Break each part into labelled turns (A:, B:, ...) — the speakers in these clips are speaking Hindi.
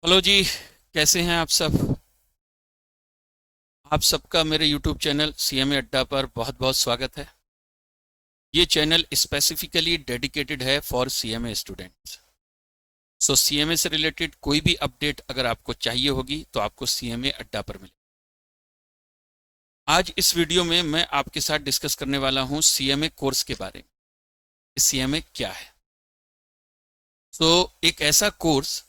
A: हेलो जी। कैसे हैं आप सब? आप सबका मेरे यूट्यूब चैनल सीएमए अड्डा पर बहुत बहुत स्वागत है। ये चैनल स्पेसिफिकली डेडिकेटेड है for CMA students. So CMA से रिलेटेड कोई भी अपडेट अगर आपको चाहिए होगी तो आपको सीएमए अड्डा पर मिले। आज इस वीडियो में मैं आपके साथ डिस्कस करने वाला हूं सीएमए कोर्स के बारे में। सीएमए क्या है? सो एक ऐसा कोर्स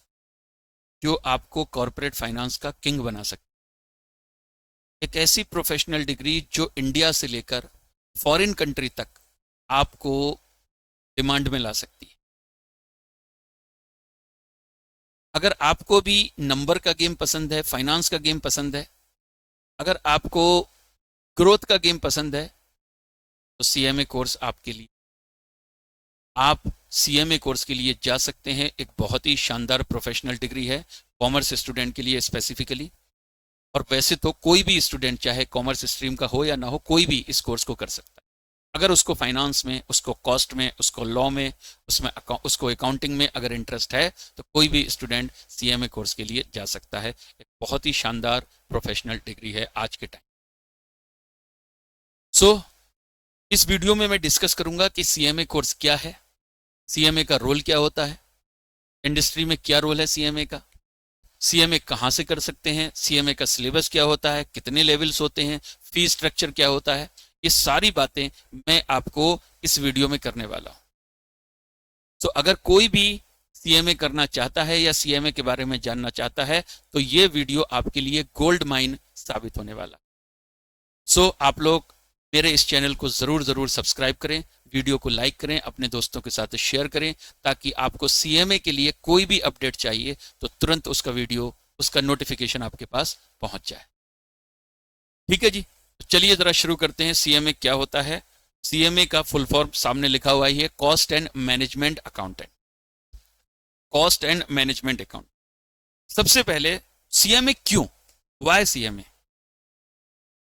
A: जो आपको कॉरपोरेट फाइनेंस का किंग बना सकता है। एक ऐसी प्रोफेशनल डिग्री जो इंडिया से लेकर फॉरेन कंट्री तक आपको डिमांड में ला सकती है। अगर आपको भी नंबर का गेम पसंद है, फाइनेंस का गेम पसंद है, अगर आपको ग्रोथ का गेम पसंद है, तो सीएमए कोर्स आपके लिए। आप सीएमए कोर्स के लिए जा सकते हैं। एक बहुत ही शानदार प्रोफेशनल डिग्री है कॉमर्स स्टूडेंट के लिए स्पेसिफिकली। और वैसे तो कोई भी स्टूडेंट चाहे कॉमर्स स्ट्रीम का हो या ना हो, कोई भी इस कोर्स को कर सकता है। अगर उसको फाइनेंस में, उसको कॉस्ट में, उसको लॉ में, उसमें उसको अकाउंटिंग में अगर इंटरेस्ट है तो कोई भी स्टूडेंट सीएमए कोर्स के लिए जा सकता है। एक बहुत ही शानदार प्रोफेशनल डिग्री है आज के टाइम। सो इस वीडियो में मैं डिस्कस करूंगा कि सीएमए कोर्स क्या है, सीएमए का रोल क्या होता है, इंडस्ट्री में क्या रोल है सीएमए का, सीएमए कहाँ से कर सकते हैं, सीएमए का सिलेबस क्या होता है, कितने लेवल्स होते हैं, फीस स्ट्रक्चर क्या होता है, ये सारी बातें मैं आपको इस वीडियो में करने वाला हूं। तो अगर कोई भी सीएमए करना चाहता है या सीएमए के बारे में जानना चाहता है तो ये वीडियो आपके लिए गोल्ड माइन साबित होने वाला। सो आप लोग मेरे इस चैनल को ज़रूर ज़रूर सब्सक्राइब करें, वीडियो को लाइक करें, अपने दोस्तों के साथ शेयर करें, ताकि आपको सीएमए के लिए कोई भी अपडेट चाहिए तो तुरंत उसका वीडियो, उसका नोटिफिकेशन आपके पास पहुंच जाए। ठीक है जी, तो चलिए ज़रा शुरू करते हैं। सीएमए क्या होता है? सीएमए का फुल फॉर्म सामने लिखा हुआ ही है, cost and management accountant. Cost and management account. सबसे पहले सीएमए क्यों, वाई सीएमए?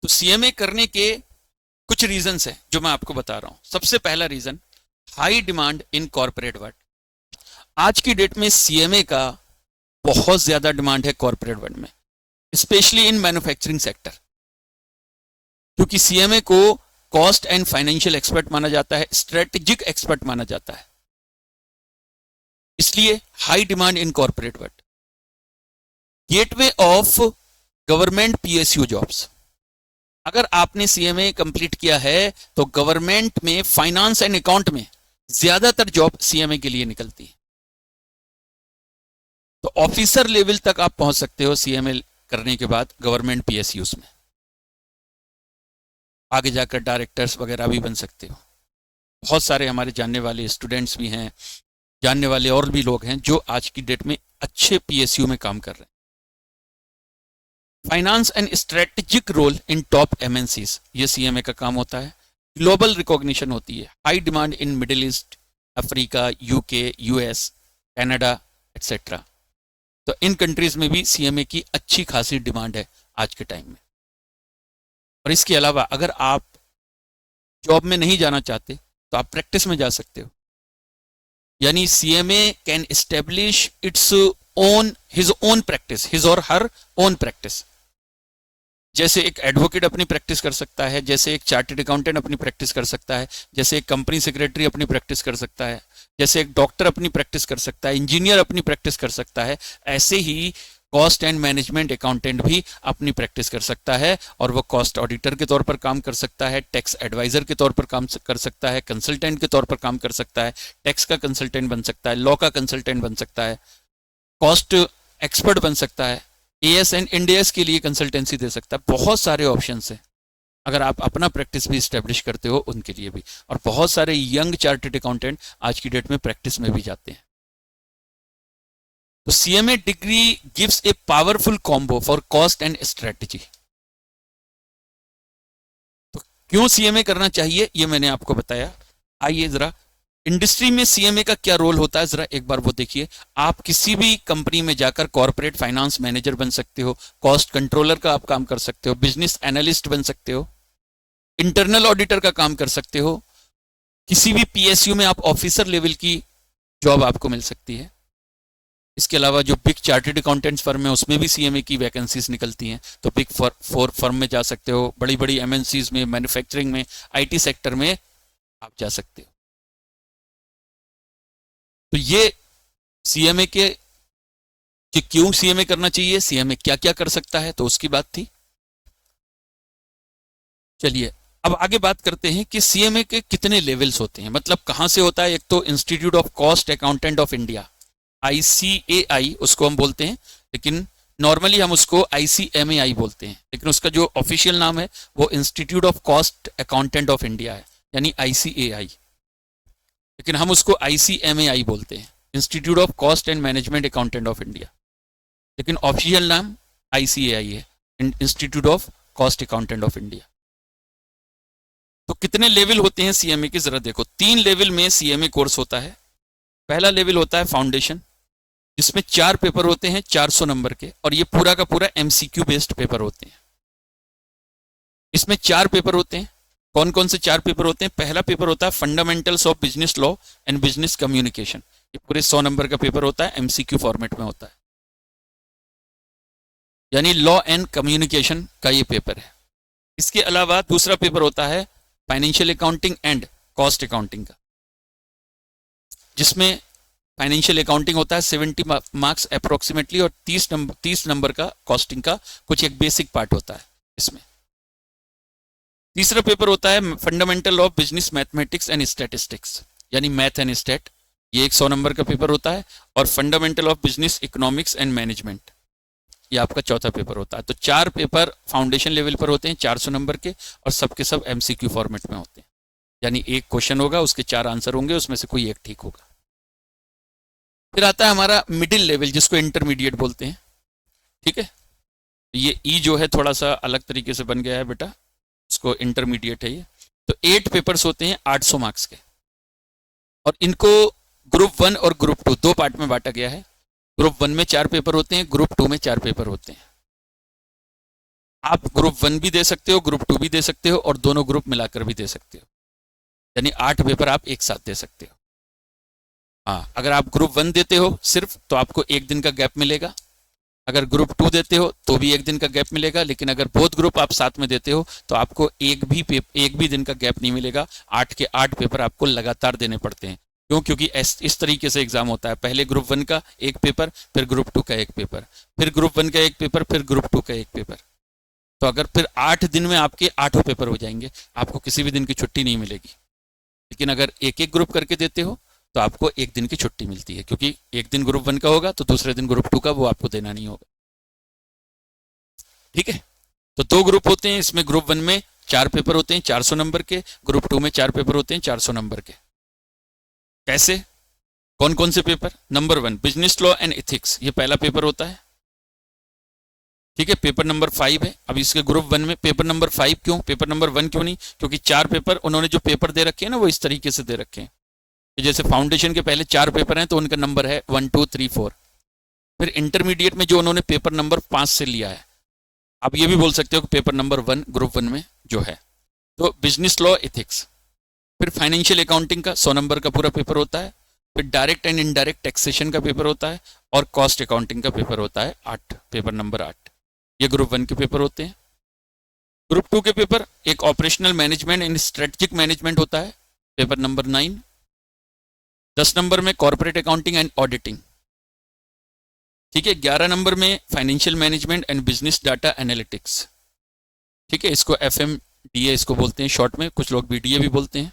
A: तो सीएमए करने के कुछ रीजंस हैं जो मैं आपको बता रहा हूं। सबसे पहला reason, high demand in corporate world. आज की डेट में सीएमए का बहुत ज्यादा डिमांड है कॉर्पोरेट वर्ल्ड में, स्पेशली इन मैन्युफैक्चरिंग सेक्टर, क्योंकि सीएमए को कॉस्ट एंड फाइनेंशियल एक्सपर्ट माना जाता है, स्ट्रेटेजिक एक्सपर्ट माना जाता है, इसलिए high demand in corporate world. Gateway of government PSU jobs. अगर आपने सीएमए कंप्लीट किया है तो गवर्नमेंट में फाइनेंस एंड अकाउंट में ज्यादातर जॉब सीएमए के लिए निकलती है। तो ऑफिसर लेवल तक आप पहुंच सकते हो सीएमए करने के बाद गवर्नमेंट पीएसयूज में। आगे जाकर डायरेक्टर्स वगैरह भी बन सकते हो। बहुत सारे हमारे जानने वाले स्टूडेंट्स भी हैं, जानने वाले और भी लोग हैं जो आज की डेट में अच्छे पीएसयू में काम कर रहे हैं। Finance and strategic role in top MNCs, ये सीएमए का काम होता है। ग्लोबल रिकॉग्निशन होती है, high demand in Middle East, Africa, UK, US, Canada etcetera. तो इन कंट्रीज में भी सीएमए की अच्छी खासी डिमांड है आज के टाइम में। और इसके अलावा अगर आप जॉब में नहीं जाना चाहते तो आप प्रैक्टिस में जा सकते हो। यानी CMA can establish its own, his own practice, his और हर ओन प्रैक्टिस। जैसे एक एडवोकेट अपनी प्रैक्टिस कर सकता है, जैसे एक चार्टर्ड अकाउंटेंट अपनी प्रैक्टिस कर सकता है, जैसे एक कंपनी सेक्रेटरी अपनी प्रैक्टिस कर सकता है, जैसे एक डॉक्टर अपनी प्रैक्टिस कर सकता है, इंजीनियर अपनी प्रैक्टिस कर सकता है, ऐसे ही कॉस्ट एंड मैनेजमेंट अकाउंटेंट भी अपनी प्रैक्टिस कर सकता है। और वो कॉस्ट ऑडिटर के तौर पर काम कर सकता है, टैक्स एडवाइजर के तौर पर काम कर सकता है, कंसल्टेंट के तौर पर काम कर सकता है, टैक्स का कंसल्टेंट बन सकता है, लॉ का कंसल्टेंट बन सकता है, कॉस्ट एक्सपर्ट बन सकता है, एएस एंड इंडियस के लिए कंसल्टेंसी दे सकता है। बहुत सारे ऑप्शंस हैं अगर आप अपना प्रैक्टिस भी स्टैब्लिश करते हो उनके लिए भी। और बहुत सारे यंग चार्टर्ड अकाउंटेंट आज की डेट में प्रैक्टिस में भी जाते हैं। तो CMA degree gives a powerful combo for cost and strategy. तो क्यों सीएमए करना चाहिए ये मैंने आपको बताया। आइए जरा इंडस्ट्री में सीएमए का क्या रोल होता है जरा एक बार वो देखिए। आप किसी भी कंपनी में जाकर कॉर्पोरेट फाइनेंस मैनेजर बन सकते हो, कॉस्ट कंट्रोलर का आप काम कर सकते हो, बिजनेस एनालिस्ट बन सकते हो, इंटरनल ऑडिटर का काम कर सकते हो, किसी भी पीएसयू में आप ऑफिसर लेवल की जॉब आपको मिल सकती है। इसके अलावा जो बिग चार्टर्ड अकाउंटेंट्स फर्म है उसमें भी सीएमए की वैकेंसीज निकलती हैं, तो बिग फोर फर्म में जा सकते हो, बड़ी बड़ी एमएनसीज में, मैन्युफैक्चरिंग में, आईटी सेक्टर में आप जा सकते हो। तो ये सीएमए के कि क्यों सीएमए करना चाहिए, सीएमए क्या क्या कर सकता है, तो उसकी बात थी। चलिए अब आगे बात करते हैं कि सीएमए के कितने लेवल्स होते हैं, मतलब कहां से होता है। एक तो institute of cost accountant of India, ICAI उसको हम बोलते हैं, लेकिन नॉर्मली हम उसको ICMAI बोलते हैं, लेकिन उसका जो ऑफिशियल नाम है वो institute of cost accountant of India है, यानी ICAI, लेकिन हम उसको ICMAI बोलते हैं, institute of cost and management accountant of India, लेकिन ऑफिशियल नाम ICAI है, institute of cost accountant of India. तो कितने लेवल होते हैं सीएमए की, जरा देखो। 3 लेवल में सीएमए कोर्स होता है। पहला लेवल होता है फाउंडेशन, जिसमें 4 पेपर होते हैं 400 नंबर के, और ये पूरा का पूरा MCQ बेस्ड पेपर होते हैं। इसमें 4 पेपर होते हैं। कौन कौन से 4 पेपर होते हैं? पहला पेपर होता है fundamentals of business law and business communication, ये पूरे 100 नंबर का पेपर होता है, MCQ फॉर्मेट में होता है, यानी लॉ एंड कम्युनिकेशन का ये पेपर है। इसके अलावा दूसरा पेपर होता है financial accounting and cost accounting का, जिसमें फाइनेंशियल अकाउंटिंग होता है 70 मार्क्स अप्रोक्सीमेटली, और 30 नंबर का कॉस्टिंग का कुछ एक बेसिक पार्ट होता है इसमें। तीसरा पेपर होता है fundamental of business mathematics and statistics, यानी मैथ एंड स्टैट, ये एक 100 नंबर का पेपर होता है। और fundamental of business economics and management, ये आपका चौथा पेपर होता है। तो 4 पेपर फाउंडेशन लेवल पर होते हैं 400 नंबर के, और सबके सब MCQ फॉर्मेट में होते हैं, यानी एक क्वेश्चन होगा, उसके 4 आंसर होंगे, उसमें से कोई एक ठीक होगा। फिर आता है हमारा मिडिल लेवल, जिसको इंटरमीडिएट बोलते हैं, ठीक है। ये ई जो है थोड़ा सा अलग तरीके से बन गया है बेटा, इसको इंटरमीडिएट है ये। तो 8 पेपर्स होते हैं 800 मार्क्स के, और इनको ग्रुप 1 और ग्रुप 2 दो पार्ट में बांटा गया है। ग्रुप 1 में 4 पेपर होते हैं, ग्रुप 2 में 4 पेपर होते हैं। आप ग्रुप 1 भी दे सकते हो, ग्रुप 2 भी दे सकते हो, और दोनों ग्रुप मिलाकर भी दे सकते हो, यानी 8 पेपर आप एक साथ दे सकते हो। हाँ, अगर आप ग्रुप 1 देते हो सिर्फ, तो आपको 1 दिन का गैप मिलेगा। अगर ग्रुप 2 देते हो तो भी 1 दिन का गैप मिलेगा, लेकिन अगर बोथ ग्रुप आप साथ में देते हो तो आपको एक भी दिन का गैप नहीं मिलेगा। 8 के 8 पेपर आपको लगातार देने पड़ते हैं। क्यों? क्योंकि इस तरीके से एग्जाम होता है, पहले ग्रुप 1 का एक पेपर, फिर ग्रुप 2 का एक पेपर, फिर ग्रुप 1 का एक पेपर, फिर ग्रुप 2 का एक पेपर। तो अगर फिर 8 दिन में आपके 8 पेपर हो जाएंगे, आपको किसी भी दिन की छुट्टी नहीं मिलेगी। लेकिन अगर एक एक ग्रुप करके देते हो तो आपको 1 दिन की छुट्टी मिलती है, क्योंकि एक दिन ग्रुप 1 का होगा तो दूसरे दिन ग्रुप 2 का, वो आपको देना नहीं होगा। ठीक है, तो 2 ग्रुप होते हैं इसमें। ग्रुप 1 में 4 पेपर होते हैं 400 नंबर के, ग्रुप 2 में 4 पेपर होते हैं 400 नंबर के। कैसे, कौन कौन से paper? Number 1 business law and ethics, ये पहला पेपर होता है, ठीक है। पेपर नंबर 5 है। अब इसके ग्रुप 1 में पेपर नंबर 5 क्यों, पेपर नंबर 1 क्यों नहीं? क्योंकि 4 पेपर उन्होंने जो पेपर दे रखे हैं ना, वो इस तरीके से दे रखे हैं, जैसे फाउंडेशन के पहले 4 पेपर हैं तो उनका नंबर है 1 2 3 4। फिर इंटरमीडिएट में जो उन्होंने पेपर नंबर 5 से लिया है, आप ये भी बोल सकते हो कि पेपर नंबर 1 ग्रुप 1 में जो है, तो बिजनेस लॉ एथिक्स। फिर फाइनेंशियल अकाउंटिंग का 100 नंबर का पूरा पेपर होता है। फिर डायरेक्ट एंड इनडायरेक्ट टैक्सेशन का पेपर होता है, और कॉस्ट अकाउंटिंग का पेपर होता है 8, पेपर नंबर 8। ये ग्रुप 1 के पेपर होते हैं। ग्रुप 2 के पेपर, एक operational management and strategic management होता है, पेपर नंबर 9। 10 नंबर में कॉर्पोरेट अकाउंटिंग एंड ऑडिटिंग, ठीक है। 11 नंबर में financial management and business data analytics, ठीक है। इसको FMDA इसको बोलते हैं शॉर्ट में, कुछ लोग BDA भी बोलते हैं।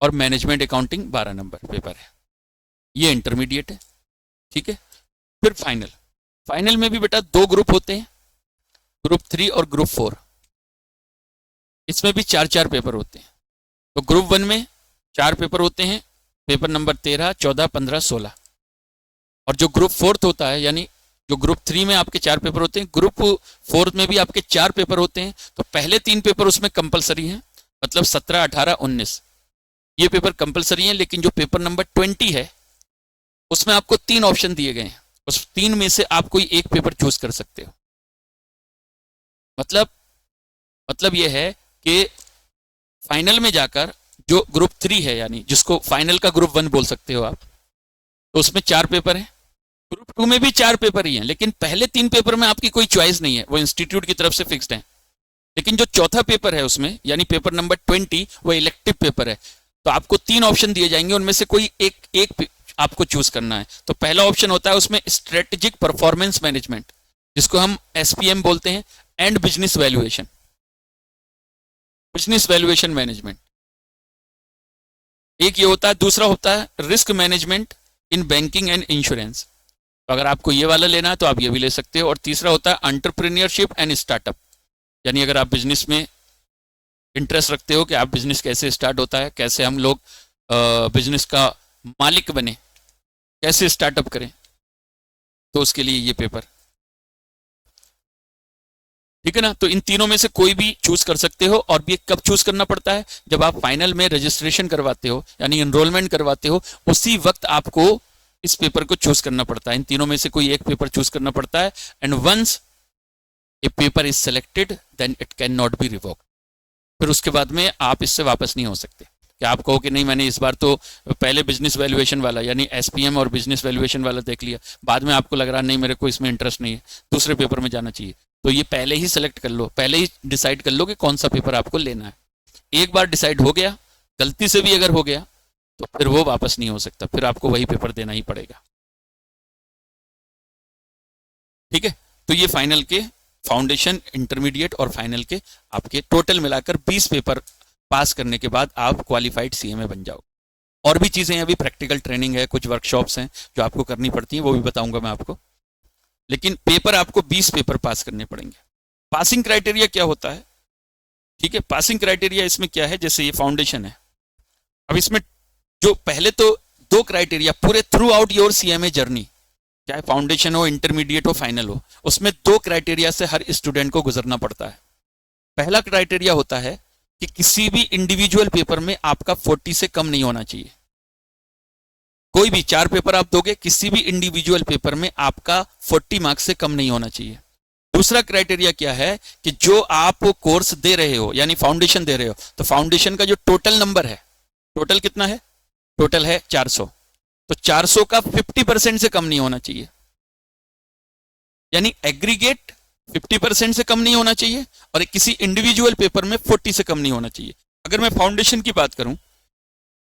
A: और मैनेजमेंट अकाउंटिंग 12 नंबर पेपर है, ये इंटरमीडिएट है, ठीक है। फिर फाइनल में भी बेटा 2 ग्रुप होते हैं, ग्रुप 3 और ग्रुप 4। इसमें भी 4 पेपर होते हैं। तो ग्रुप 1 में 4 पेपर होते हैं, पेपर नंबर 13 14 15 16। और जो ग्रुप 4 होता है, यानी जो ग्रुप 3 में आपके 4 पेपर होते हैं, ग्रुप 4 में भी आपके 4 पेपर होते हैं। तो पहले 3 पेपर उसमें कंपलसरी हैं, मतलब 17 18 19 ये पेपर कंपलसरी हैं। लेकिन जो पेपर नंबर 20 है उसमें आपको 3 ऑप्शन दिए गए हैं, उस 3 में से आप कोई एक पेपर चूज कर सकते हो। मतलब ये है कि फाइनल में जाकर जो ग्रुप 3 है, यानी जिसको फाइनल का ग्रुप 1 बोल सकते हो आप, तो उसमें 4 पेपर हैं। ग्रुप 2 में भी 4 पेपर ही हैं, लेकिन पहले 3 पेपर में आपकी कोई चॉइस नहीं है, वो इंस्टीट्यूट की तरफ से फिक्स्ड है। लेकिन जो चौथा पेपर है उसमें, यानी पेपर नंबर 20, वो इलेक्टिव पेपर है। तो आपको 3 ऑप्शन दिए जाएंगे, उनमें से कोई एक आपको चूज करना है। तो पहला ऑप्शन होता है उसमें स्ट्रेटेजिक परफॉर्मेंस मैनेजमेंट, जिसको हम एसपीएम बोलते हैं, and business valuation, business valuation management एक ये होता है। दूसरा होता है risk management in banking and insurance. तो अगर आपको ये वाला लेना है तो आप ये भी ले सकते हो। और तीसरा होता है एंटरप्रेन्योरशिप एंड स्टार्टअप, यानी अगर आप बिजनेस में इंटरेस्ट रखते हो कि आप बिजनेस कैसे स्टार्ट होता है, कैसे हम लोग बिजनेस का मालिक बने, कैसे स्टार्टअप करें, तो उसके लिए ये पेपर, ठीक है ना। तो इन तीनों में से कोई भी चूज कर सकते हो। और ये कब चूज करना पड़ता है? जब आप फाइनल में रजिस्ट्रेशन करवाते हो, यानी एनरोलमेंट करवाते हो, उसी वक्त आपको इस पेपर को चूज करना पड़ता है। इन तीनों में से कोई एक पेपर चूज करना पड़ता है। And once a paper is selected then it can not be revoked. फिर उसके बाद में आप इससे वापस नहीं हो सकते। कि आप कहो कि नहीं, मैंने इस बार तो पहले बिजनेस वैल्यूएशन वाला यानी एसपीएम और बिजनेस वैल्यूएशन वाला देख लिया, बाद में आपको लग रहा नहीं मेरे को इसमें इंटरेस्ट नहीं है, दूसरे पेपर में जाना चाहिए, तो ये पहले ही सेलेक्ट कर लो, पहले ही डिसाइड कर लो कि कौन सा पेपर आपको लेना है। एक बार डिसाइड हो गया, गलती से भी अगर हो गया तो फिर वो वापस नहीं हो सकता, फिर आपको वही पेपर देना ही पड़ेगा। ठीक है, तो ये फाइनल के फाउंडेशन, इंटरमीडिएट और फाइनल के आपके टोटल मिलाकर 20 पेपर पास करने के बाद आप क्वालिफाइड सीएमए बन जाओ। और भी चीजें अभी प्रैक्टिकल ट्रेनिंग है, कुछ वर्कशॉप्स हैं जो आपको करनी पड़ती हैं, वो भी बताऊंगा मैं आपको। लेकिन पेपर आपको 20 पेपर पास करने पड़ेंगे। पासिंग क्राइटेरिया क्या होता है? ठीक है, पासिंग क्राइटेरिया इसमें क्या है, जैसे ये फाउंडेशन है, अब इसमें जो पहले तो 2 क्राइटेरिया पूरे through out your CMA journey, चाहे फाउंडेशन हो, इंटरमीडिएट हो, फाइनल हो, उसमें 2 क्राइटेरिया से हर स्टूडेंट को गुजरना पड़ता है। पहला क्राइटेरिया होता है कि किसी भी इंडिविजुअल पेपर में आपका 40 से कम नहीं होना चाहिए। कोई भी 4 पेपर आप दोगे, किसी भी इंडिविजुअल पेपर में आपका 40 मार्क्स से कम नहीं होना चाहिए। दूसरा क्राइटेरिया क्या है कि जो आप कोर्स दे रहे हो, यानी फाउंडेशन दे रहे हो, तो फाउंडेशन का जो टोटल नंबर है, टोटल कितना है? टोटल है 400, तो 400 का 50% से कम नहीं होना चाहिए। यानी एग्रीगेट 50% से कम नहीं होना चाहिए और किसी इंडिविजुअल पेपर में 40 से कम नहीं होना चाहिए। अगर मैं फाउंडेशन की बात करूं,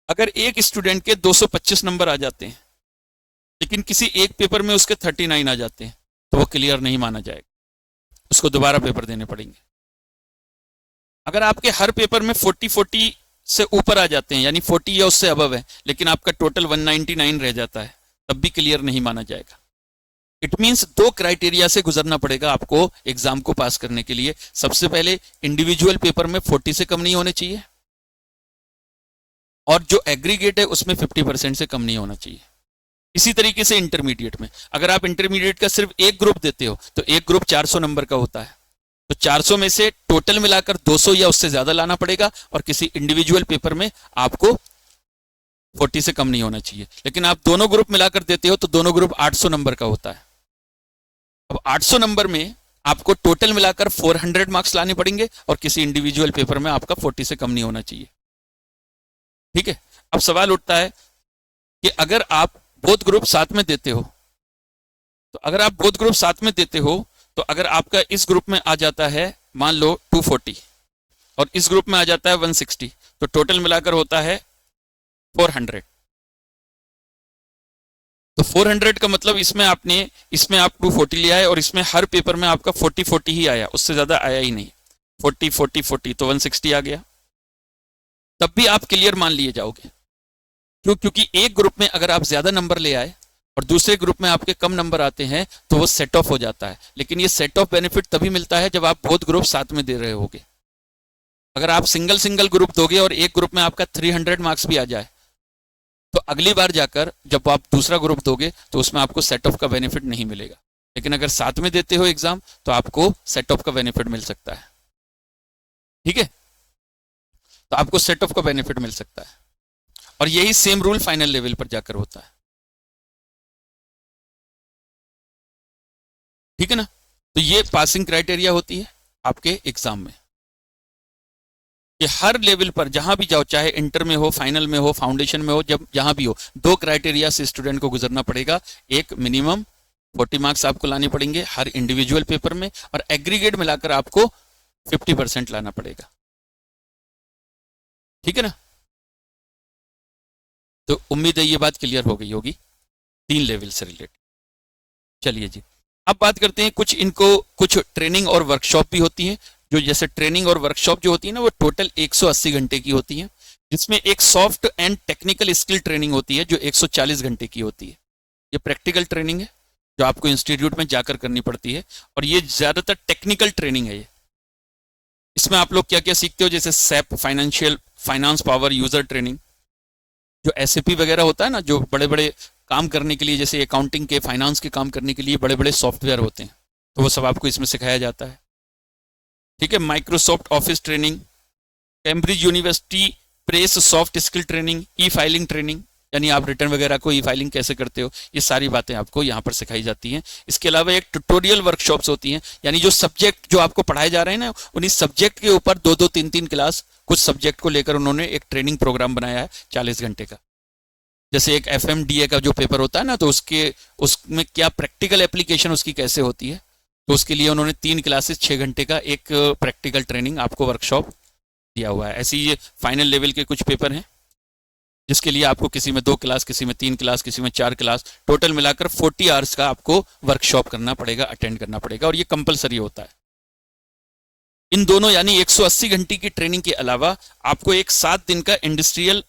A: अगर एक स्टूडेंट के 225 नंबर आ जाते हैं लेकिन किसी एक पेपर में उसके 39 आ जाते हैं, तो वो क्लियर नहीं माना जाएगा, उसको दोबारा पेपर देने पड़ेंगे। अगर आपके हर पेपर में 40 से ऊपर आ जाते हैं, यानी 40 या उससे अबव है, लेकिन आपका टोटल 199 रह जाता है, तब भी क्लियर नहीं माना जाएगा। इट मीन्स 2 क्राइटेरिया से गुजरना पड़ेगा आपको एग्जाम को पास करने के लिए। सबसे पहले इंडिविजुअल पेपर में 40 से कम नहीं होने चाहिए, और जो एग्रीगेट है उसमें 50% से कम नहीं होना चाहिए। इसी तरीके से इंटरमीडिएट में, अगर आप इंटरमीडिएट का सिर्फ एक ग्रुप देते हो तो एक ग्रुप 400 नंबर का होता है, तो 400 में से टोटल मिलाकर 200 या उससे ज्यादा लाना पड़ेगा, और किसी इंडिविजुअल पेपर में आपको 40 से कम नहीं होना चाहिए। लेकिन आप दोनों ग्रुप मिलाकर देते हो तो दोनों ग्रुप 800 नंबर का होता है। अब 800 नंबर में आपको टोटल मिलाकर 400 मार्क्स लाने पड़ेंगे, और किसी इंडिविजुअल पेपर में आपका 40 से कम नहीं होना चाहिए। ठीक है, अब सवाल उठता है कि अगर आप बोथ ग्रुप साथ में देते हो, तो अगर आप बोथ ग्रुप साथ में देते हो, तो अगर आपका इस ग्रुप में आ जाता है मान लो 240 और इस ग्रुप में आ जाता है 160, तो टोटल मिलाकर होता है 400। तो 400 का मतलब इसमें आप 240 लिया है, और इसमें हर पेपर में आपका 40 ही आया, उससे ज्यादा आया ही नहीं। 40 तो 160 आ गया, तब भी आप क्लियर मान लिए जाओगे। क्यों? क्योंकि एक ग्रुप में अगर आप ज्यादा नंबर ले आए और दूसरे ग्रुप में आपके कम नंबर आते हैं तो वो सेट ऑफ हो जाता है। लेकिन ये सेट ऑफ बेनिफिट तभी मिलता है जब आप बोथ ग्रुप साथ में दे रहे होगे। अगर आप सिंगल ग्रुप दोगे और एक ग्रुप में आपका 300 मार्क्स भी आ जाए, तो अगली बार जाकर जब आप दूसरा ग्रुप दोगे तो उसमें आपको सेट ऑफ का बेनिफिट नहीं मिलेगा। लेकिन अगर साथ में देते हो एग्जाम तो आपको सेट ऑफ का बेनिफिट मिल सकता है। ठीक है, तो आपको सेट ऑफ का बेनिफिट मिल सकता है, और यही सेम रूल फाइनल लेवल पर जाकर होता है। ठीक है ना, तो ये पासिंग क्राइटेरिया होती है आपके एग्जाम में कि हर लेवल पर जहां भी जाओ, चाहे इंटर में हो, फाइनल में हो, फाउंडेशन में हो, जब जहां भी हो, 2 क्राइटेरिया से स्टूडेंट को गुजरना पड़ेगा। एक मिनिमम 40 मार्क्स आपको लाने पड़ेंगे हर इंडिविजुअल पेपर में, और एग्रीगेट मिलाकर आपको 50% लाना पड़ेगा। ठीक है ना? तो उम्मीद है ये बात क्लियर हो गई होगी 3 लेवल से रिलेटेड। चलिए जी, अब बात करते हैं कुछ ट्रेनिंग और वर्कशॉप भी होती हैं, जो जैसे ट्रेनिंग और वर्कशॉप जो होती है ना वो टोटल 180 घंटे की होती है, जिसमें एक soft and technical skill training होती है जो 140 घंटे की होती है। ये प्रैक्टिकल ट्रेनिंग है जो आपको इंस्टीट्यूट में जाकर करनी पड़ती है, और ये ज्यादातर टेक्निकल ट्रेनिंग है। ये इसमें आप लोग क्या क्या सीखते हो, जैसे SAP finance power user training, जो एसएपी वगैरह होता है ना, जो बड़े बड़े काम करने के लिए, जैसे अकाउंटिंग के फाइनेंस के काम करने के लिए बड़े बड़े सॉफ्टवेयर होते हैं, तो वो सब आपको इसमें सिखाया जाता है। ठीक है, Microsoft office training, Cambridge university press soft skill training, ई फाइलिंग ट्रेनिंग, यानी आप रिटर्न वगैरह को ई फाइलिंग कैसे करते हो, ये सारी बातें आपको यहाँ पर सिखाई जाती हैं। इसके अलावा एक ट्यूटोरियल वर्कशॉप्स होती हैं, यानी जो सब्जेक्ट जो आपको पढ़ाए जा रहे हैं ना, उन्हीं सब्जेक्ट के ऊपर 2-2, 3-3 क्लास कुछ सब्जेक्ट को लेकर उन्होंने एक ट्रेनिंग प्रोग्राम बनाया है 40 घंटे का। जैसे एक FMDA का जो पेपर होता है ना, तो उसमें क्या प्रैक्टिकल एप्लीकेशन उसकी कैसे होती है, तो उसके लिए उन्होंने 3 क्लासेस 6 घंटे का एक प्रैक्टिकल ट्रेनिंग आपको वर्कशॉप दिया हुआ है। ऐसे ये फाइनल लेवल के कुछ पेपर हैं जिसके लिए आपको किसी में 2 क्लास, किसी में 3 क्लास, किसी में 4 क्लास, टोटल मिलाकर 40 आवर्स का आपको वर्कशॉप करना पड़ेगा, अटेंड करना पड़ेगा, और ये कंपलसरी होता है। इन दोनों यानी 180 घंटे की ट्रेनिंग के अलावा आपको एक 7 दिन का इंडस्ट्रियल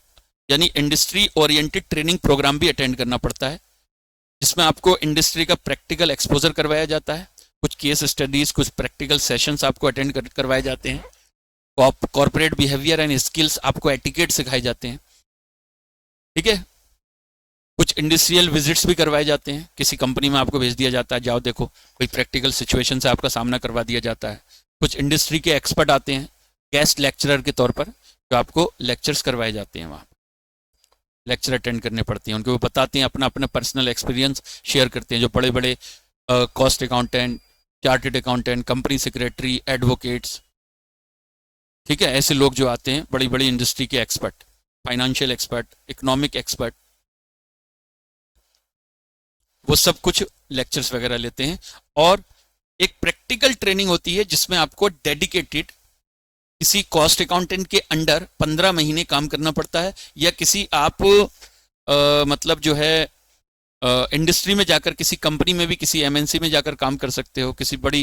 A: यानी इंडस्ट्री ओरिएंटेड ट्रेनिंग प्रोग्राम भी अटेंड करना पड़ता है, जिसमें आपको इंडस्ट्री का प्रैक्टिकल एक्सपोजर करवाया जाता है, कुछ केस स्टडीज, कुछ प्रैक्टिकल सेशंस आपको अटेंड करवाए जाते हैं, कॉर्पोरेट बिहेवियर एंड स्किल्स, आपको एटिकेट सिखाए जाते हैं। ठीक है, कुछ इंडस्ट्रियल विजिट्स भी करवाए जाते हैं, किसी कंपनी में आपको भेज दिया जाता है, जाओ देखो, कोई प्रैक्टिकल सिचुएशन से आपका सामना करवा दिया जाता है। कुछ इंडस्ट्री के एक्सपर्ट आते हैं गेस्ट लेक्चरर के तौर पर, जो आपको लेक्चर्स करवाए जाते हैं, वहाँ लेक्चर अटेंड करने पड़ते हैं, उनको वो बताते हैं, अपना अपना पर्सनल एक्सपीरियंस शेयर करते हैं। जो बड़े बड़े cost accountant, chartered accountant, company secretary, advocates, ठीक है, ऐसे लोग जो आते हैं, बड़ी बड़ी इंडस्ट्री के expert, financial expert, economic expert, वो सब कुछ लेक्चर्स वगैरह लेते हैं। और एक प्रैक्टिकल ट्रेनिंग होती है जिसमें आपको डेडिकेटेड किसी कॉस्ट अकाउंटेंट के अंडर 15 महीने काम करना पड़ता है, या किसी आप मतलब जो है इंडस्ट्री में जाकर, किसी कंपनी में भी, किसी MNC में जाकर काम कर सकते हो, किसी बड़ी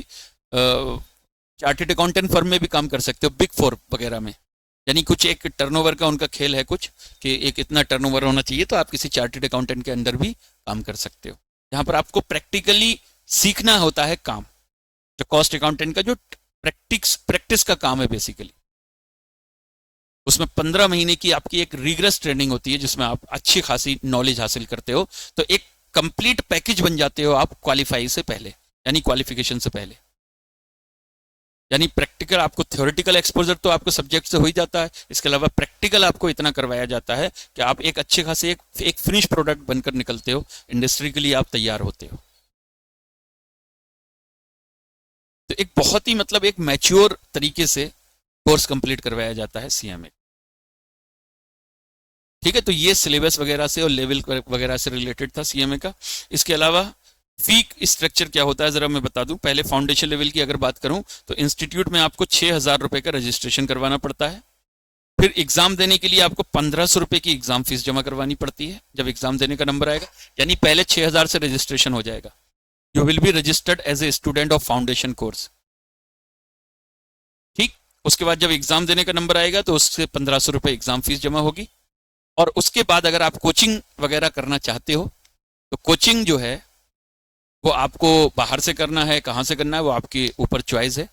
A: चार्टेड अकाउंटेंट फर्म में भी काम कर सकते हो, बिग 4 वगैरह में। यानी कुछ एक टर्नओवर का उनका खेल है कुछ, कि एक इतना टर्नओवर होना चाहिए, तो आप किसी चार्टेड अकाउंटेंट के अंडर भी काम कर सकते हो। यहाँ पर आपको प्रैक्टिकली सीखना होता है काम, जो कॉस्ट अकाउंटेंट का जो प्रैक्टिस का काम है बेसिकली, उसमें 15 महीने की आपकी एक रिगरस ट्रेनिंग होती है, जिसमें आप अच्छी खासी नॉलेज हासिल करते हो, तो एक कंप्लीट पैकेज बन जाते हो आप क्वालिफाई से पहले, यानी क्वालिफिकेशन से पहले। यानी प्रैक्टिकल, आपको थ्योरेटिकल एक्सपोजर तो आपको सब्जेक्ट से हो ही जाता है, इसके अलावा प्रैक्टिकल आपको इतना करवाया जाता है कि आप एक अच्छे खासे एक फिनिश प्रोडक्ट बनकर निकलते हो, इंडस्ट्री के लिए आप तैयार होते हो। तो एक बहुत ही मतलब एक मैच्योर तरीके से कोर्स कंप्लीट करवाया जाता है CMA। ठीक है, तो ये सिलेबस वगैरह से और लेवल वगैरह से रिलेटेड था CMA का। इसके अलावा फी स्ट्रक्चर क्या होता है जरा मैं बता दूं। पहले फाउंडेशन लेवल की अगर बात करूं तो इंस्टीट्यूट में आपको 6,000 रुपए का रजिस्ट्रेशन करवाना पड़ता है। फिर एग्जाम देने के लिए आपको 1,500 रुपए की एग्जाम फीस जमा करवानी पड़ती है जब एग्जाम देने का नंबर आएगा, यानी पहले 6,000 से रजिस्ट्रेशन हो जाएगा। You will be registered as a student of foundation course. ठीक, उसके बाद जब एग्जाम देने का नंबर आएगा तो उससे 1,500 रुपए एग्जाम फीस जमा होगी, और उसके बाद अगर आप कोचिंग वगैरह करना चाहते हो तो कोचिंग जो है वो आपको बाहर से करना है, कहाँ से करना है वो आपके ऊपर चॉइस है।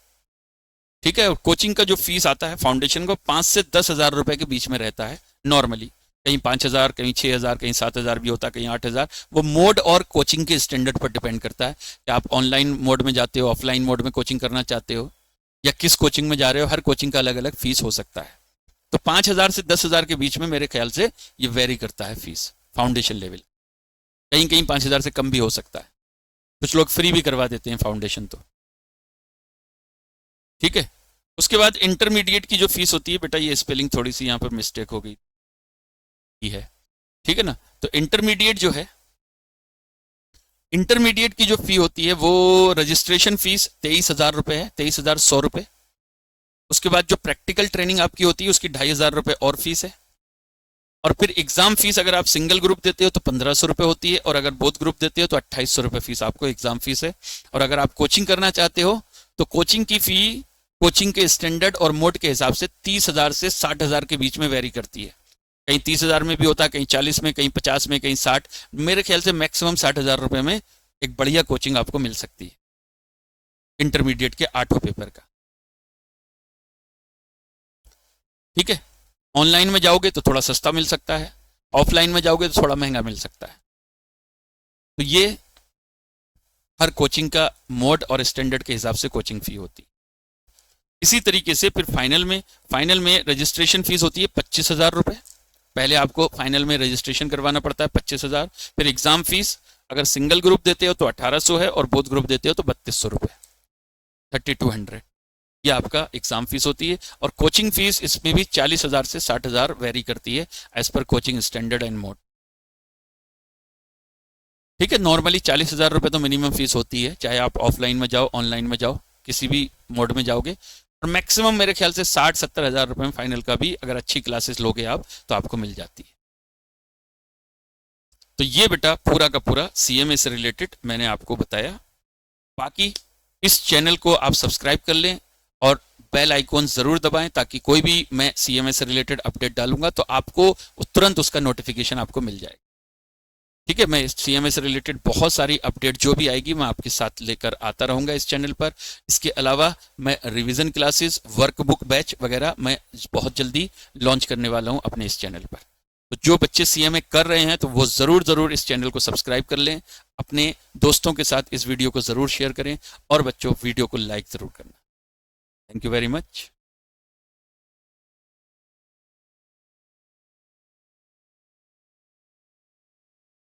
A: ठीक है, कोचिंग का जो फीस आता है फाउंडेशन को 5 से 10,000 रुपए के बीच में रहता है नॉर्मली, कहीं 5,000, कहीं 6,000, कहीं 7,000 भी होता है, कहीं 8,000। वो मोड और कोचिंग के स्टैंडर्ड पर डिपेंड करता है कि आप ऑनलाइन मोड में जाते हो, ऑफलाइन मोड में कोचिंग करना चाहते हो, या किस कोचिंग में जा रहे हो। हर कोचिंग का अलग अलग फीस हो सकता है। तो 5,000 से 10,000 के बीच में मेरे ख्याल से ये वेरी करता है फीस फाउंडेशन लेवल। कहीं कहीं 5,000 से कम भी हो सकता है, कुछ लोग फ्री भी करवा देते हैं फाउंडेशन तो। ठीक है, उसके बाद इंटरमीडिएट की जो फीस होती है, बेटा ये स्पेलिंग थोड़ी सी यहाँ पर मिस्टेक हो गई है, ठीक है ना। तो इंटरमीडिएट जो है इंटरमीडिएट की जो फी होती है वो रजिस्ट्रेशन फीस 23,000 रुपये है, 23,100 रुपये। उसके बाद जो प्रैक्टिकल ट्रेनिंग आपकी होती है उसकी 2,500 रुपये और फीस है। और फिर एग्जाम फीस अगर आप सिंगल ग्रुप देते हो तो 1,500 रुपये होती है, और अगर बोथ ग्रुप देते हो तो 2,800 रुपये फीस आपको एग्जाम फीस है। और अगर आप कोचिंग करना चाहते हो तो कोचिंग की फी कोचिंग के स्टैंडर्ड और मोड के हिसाब से 30,000 से 60,000 के बीच में वेरी करती है। कहीं 30,000 में भी होता है, कहीं 40 में, कहीं 50 में, कहीं 60। मेरे ख्याल से मैक्सिमम 60,000 रुपये में एक बढ़िया कोचिंग आपको मिल सकती है इंटरमीडिएट के 8वें पेपर का। ठीक है, ऑनलाइन में जाओगे तो थोड़ा सस्ता मिल सकता है, ऑफलाइन में जाओगे तो थोड़ा महंगा मिल सकता है। तो ये हर कोचिंग का मोड और स्टैंडर्ड के हिसाब से कोचिंग फी होती है। इसी तरीके से फिर फाइनल में रजिस्ट्रेशन फीस होती है 25,000 रुपये। पहले आपको फाइनल में रजिस्ट्रेशन करवाना पड़ता है 25,000। फिर एग्जाम फीस अगर सिंगल ग्रुप देते हो तो 1,800 है, और बोथ ग्रुप देते हो तो 3,200 रुपये, 3,200। ये आपका एग्जाम फीस होती है। और कोचिंग फीस इसमें भी 40,000 से 60,000 वेरी करती है as per coaching standard and mode. ठीक है, नॉर्मली 40,000 रुपये तो मिनिमम फीस होती है, चाहे आप ऑफलाइन में जाओ ऑनलाइन में जाओ, किसी भी मोड में जाओगे। और मैक्सिमम मेरे ख्याल से 60-70 हज़ार रुपये में फाइनल का भी अगर अच्छी क्लासेस लोगे आप तो आपको मिल जाती है। तो ये बेटा पूरा का पूरा सीएमए से रिलेटेड मैंने आपको बताया। बाकी इस चैनल को आप सब्सक्राइब कर लें और बेल आइकॉन जरूर दबाएं, ताकि कोई भी मैं सीएमए से रिलेटेड अपडेट डालूंगा तो आपको तुरंत उसका नोटिफिकेशन आपको मिल जाएगा। ठीक है, मैं सीएमए से रिलेटेड बहुत सारी अपडेट जो भी आएगी मैं आपके साथ लेकर आता रहूंगा इस चैनल पर। इसके अलावा मैं रिवीजन क्लासेस, वर्कबुक बैच वगैरह मैं बहुत जल्दी लॉन्च करने वाला हूं अपने इस चैनल पर। तो जो बच्चे सीएमए कर रहे हैं तो वो ज़रूर इस चैनल को सब्सक्राइब कर लें, अपने दोस्तों के साथ इस वीडियो को ज़रूर शेयर करें, और बच्चों वीडियो को लाइक ज़रूर करना। Thank you very much.